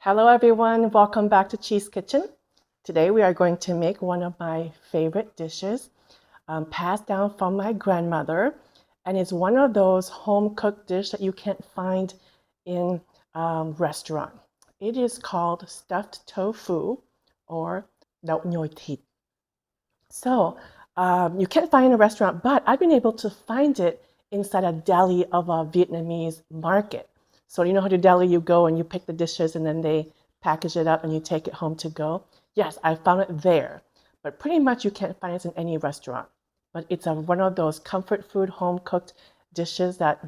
Hello everyone, welcome back to Cheese Kitchen. Today we are going to make one of my favorite dishes passed down from my grandmother, and it's one of those home-cooked dishes that you can't find in restaurant. It is called stuffed tofu or nhồi thịt. So you can't find it in a restaurant, but I've been able to find it inside a deli of a Vietnamese market. So you know how to deli, you go and you pick the dishes and then they package it up and you take it home to go. Yes, I found it there, but pretty much you can't find it in any restaurant. But it's one of those comfort food, home cooked dishes that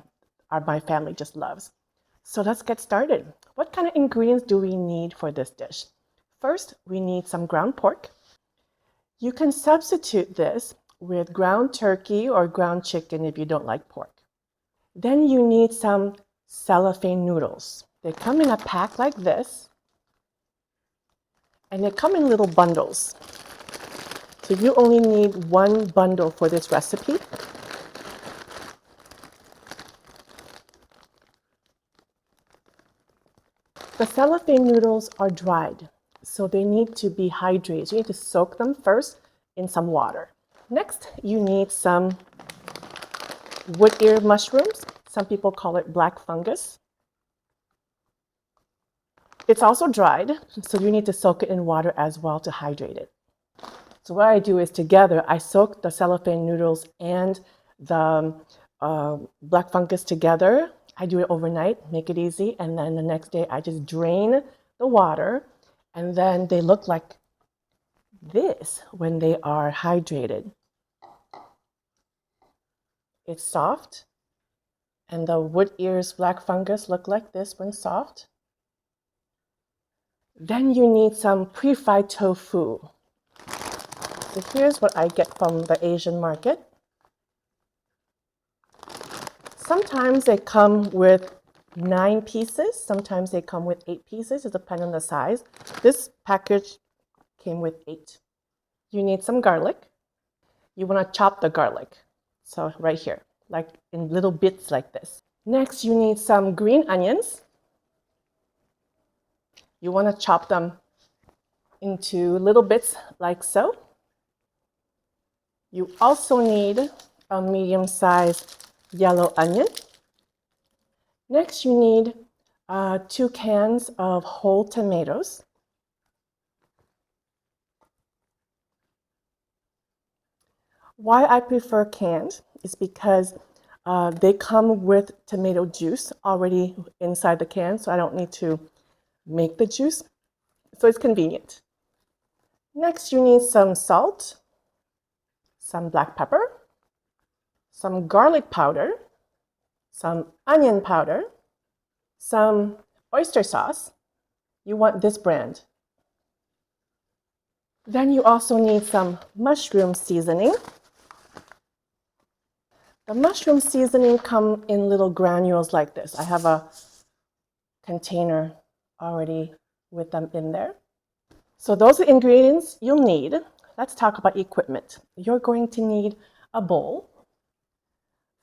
my family just loves. So let's get started. What kind of ingredients do we need for this dish? First, we need some ground pork. You can substitute this with ground turkey or ground chicken if you don't like pork. Then you need some cellophane noodles. They come in a pack like this, and they come in little bundles. So you only need one bundle for this recipe. The cellophane noodles are dried, so they need to be hydrated. So you need to soak them first in some water. Next, you need some wood ear mushrooms. Some people call it black fungus. It's also dried, so you need to soak it in water as well to hydrate it. So what I do is together, I soak the cellophane noodles and the black fungus together. I do it overnight, make it easy, and then the next day I just drain the water, and then they look like this when they are hydrated. It's soft, and the wood ears black fungus look like this when soft. Then you need some pre-fried tofu. So here's what I get from the Asian market. Sometimes they come with 9 pieces, sometimes they come with 8 pieces, it depends on the size. This package came with 8. You need some garlic. You want to chop the garlic. So right here, like in little bits like this. Next, you need some green onions. You want to chop them into little bits like so. You also need a medium-sized yellow onion. Next, you need 2 cans of whole tomatoes. Why I prefer canned is because they come with tomato juice already inside the can, so I don't need to make the juice. So it's convenient. Next, you need some salt, some black pepper, some garlic powder, some onion powder, some oyster sauce. You want this brand. Then you also need some mushroom seasoning. The mushroom seasoning come in little granules like this. I have a container already with them in there. So those are the ingredients you'll need. Let's talk about equipment. You're going to need a bowl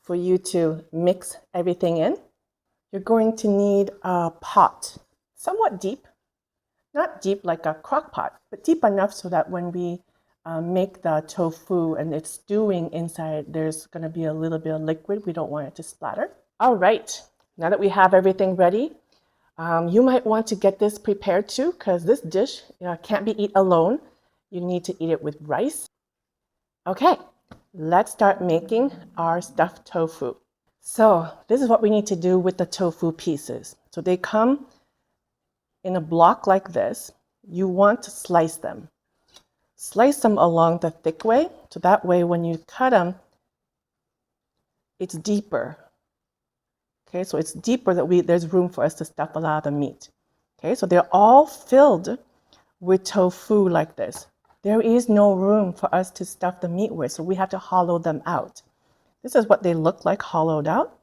for you to mix everything in. You're going to need a pot, somewhat deep, not deep like a crock pot, but deep enough so that when we make the tofu and it's stewing inside, there's going to be a little bit of liquid. We don't want it to splatter. All right, now that we have everything ready, you might want to get this prepared too, because this dish can't be eaten alone. You need to eat it with rice. Okay, let's start making our stuffed tofu. So this is what we need to do with the tofu pieces. So they come in a block like this. You want to slice them. Slice them along the thick way, so that way when you cut them, it's deeper. Okay, so it's deeper that there's room for us to stuff a lot of the meat. Okay, so they're all filled with tofu like this. There is no room for us to stuff the meat with, so we have to hollow them out. This is what they look like hollowed out.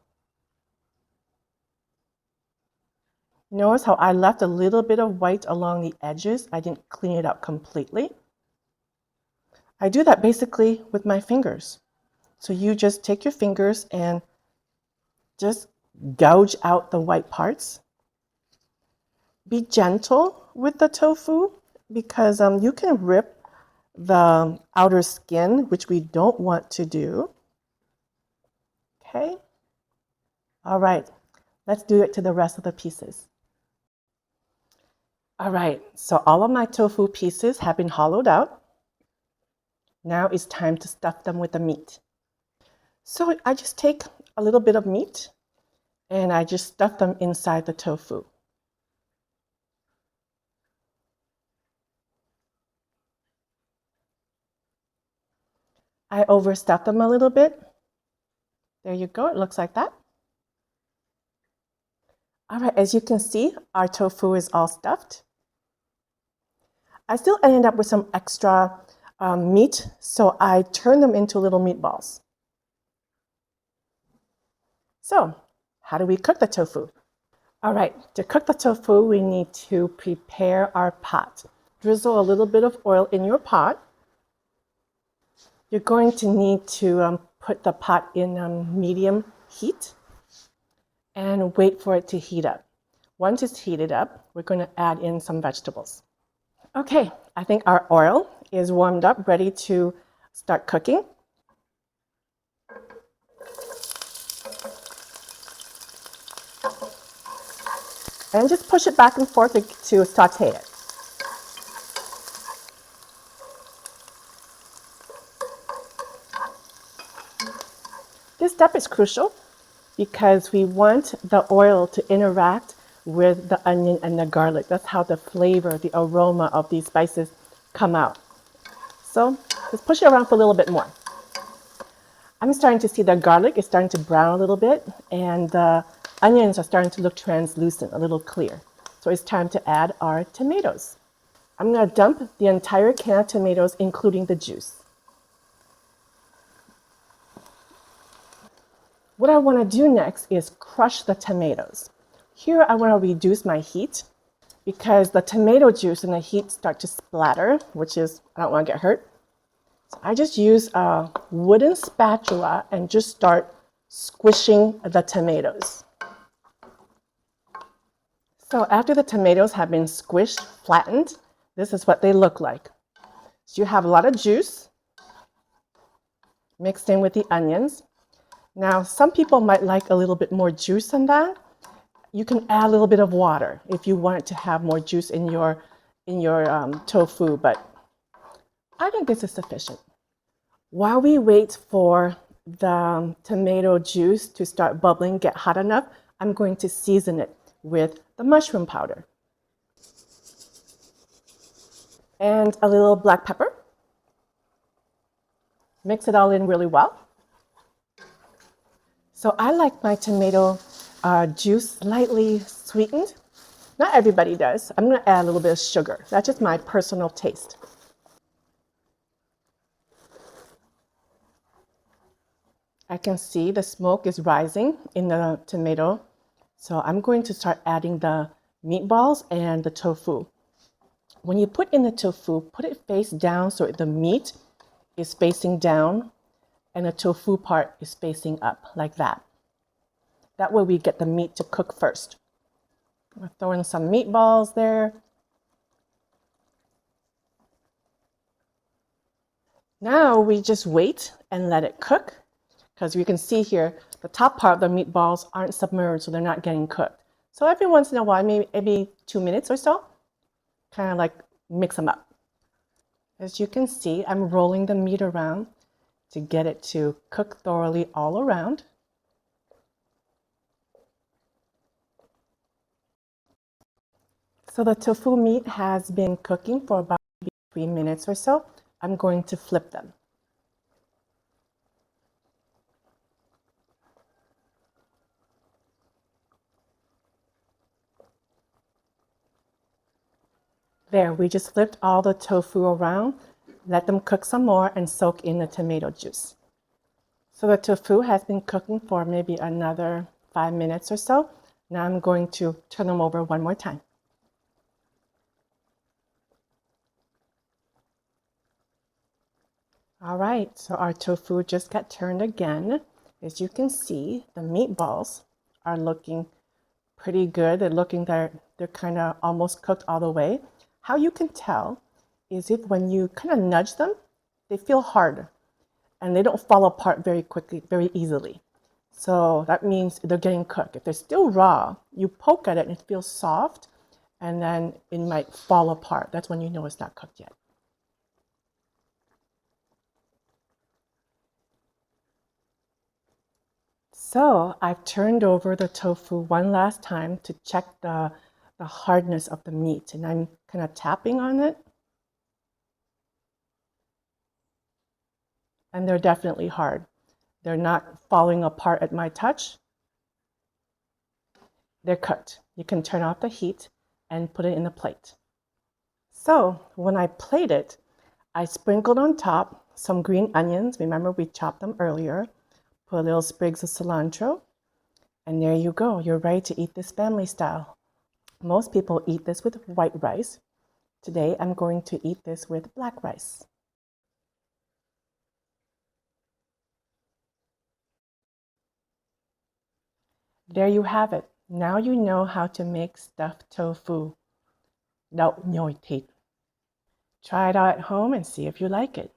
Notice how I left a little bit of white along the edges. I didn't clean it up completely. I do that basically with my fingers. So you just take your fingers and just gouge out the white parts. Be gentle with the tofu because you can rip the outer skin, which we don't want to do. Okay. All right. Let's do it to the rest of the pieces. All right. So all of my tofu pieces have been hollowed out. Now it's time to stuff them with the meat. So I just take a little bit of meat and I just stuff them inside the tofu. I overstuff them a little bit. There you go. It looks like that. All right, as you can see, our tofu is all stuffed. I still ended up with some extra meat, so I turn them into little meatballs. So, how do we cook the tofu? All right, to cook the tofu, we need to prepare our pot. Drizzle a little bit of oil in your pot. You're going to need to put the pot in medium heat and wait for it to heat up. Once it's heated up, we're going to add in some vegetables. Okay, I think our oil is warmed up, ready to start cooking. And just push it back and forth to saute it. This step is crucial because we want the oil to interact with the onion and the garlic. That's how the flavor, the aroma of these spices come out. So just push it around for a little bit more. I'm starting to see the garlic is starting to brown a little bit and the onions are starting to look translucent, a little clear. So it's time to add our tomatoes. I'm going to dump the entire can of tomatoes, including the juice. What I want to do next is crush the tomatoes. Here I want to reduce my heat because the tomato juice and the heat start to splatter, which is, I don't want to get hurt. So I just use a wooden spatula and just start squishing the tomatoes. So after the tomatoes have been squished, flattened, this is what they look like. So you have a lot of juice mixed in with the onions. Now, some people might like a little bit more juice than that. You can add a little bit of water if you want to have more juice in your tofu, but I think this is sufficient. While we wait for the tomato juice to start bubbling, get hot enough, I'm going to season it with the mushroom powder and a little black pepper. Mix it all in really well. So I like my tomato juice slightly sweetened. Not everybody does. I'm going to add a little bit of sugar. That's just my personal taste. I can see the smoke is rising in the tomato. So I'm going to start adding the meatballs and the tofu. When you put in the tofu, put it face down so the meat is facing down and the tofu part is facing up like that. That way we get the meat to cook first. I'll throw in some meatballs there. Now we just wait and let it cook because you can see here the top part of the meatballs aren't submerged, so they're not getting cooked. So every once in a while, maybe 2 minutes or so, kind of like mix them up. As you can see, I'm rolling the meat around to get it to cook thoroughly all around. So the tofu meat has been cooking for about 3 minutes or so. I'm going to flip them. There, we just flipped all the tofu around, let them cook some more and soak in the tomato juice. So the tofu has been cooking for maybe another 5 minutes or so. Now I'm going to turn them over one more time. All right, so our tofu just got turned again. As you can see, the meatballs are looking pretty good. They're looking they're kind of almost cooked all the way. How you can tell is if when you kind of nudge them, they feel hard and they don't fall apart very quickly, very easily. So that means they're getting cooked. If they're still raw, you poke at it and it feels soft, and then it might fall apart. That's when you know it's not cooked yet. So I've turned over the tofu one last time to check the hardness of the meat, and I'm kind of tapping on it. And they're definitely hard. They're not falling apart at my touch. They're cooked. You can turn off the heat and put it in a plate. So when I plate it, I sprinkled on top some green onions. Remember, we chopped them earlier. Put a little sprigs of cilantro. And there you go. You're ready to eat this family style. Most people eat this with white rice. Today, I'm going to eat this with black rice. There you have it. Now you know how to make stuffed tofu. nhồi thịt. Try it out at home and see if you like it.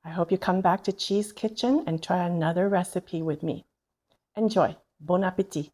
I hope you come back to Cheese Kitchen and try another recipe with me. Enjoy. Bon appétit.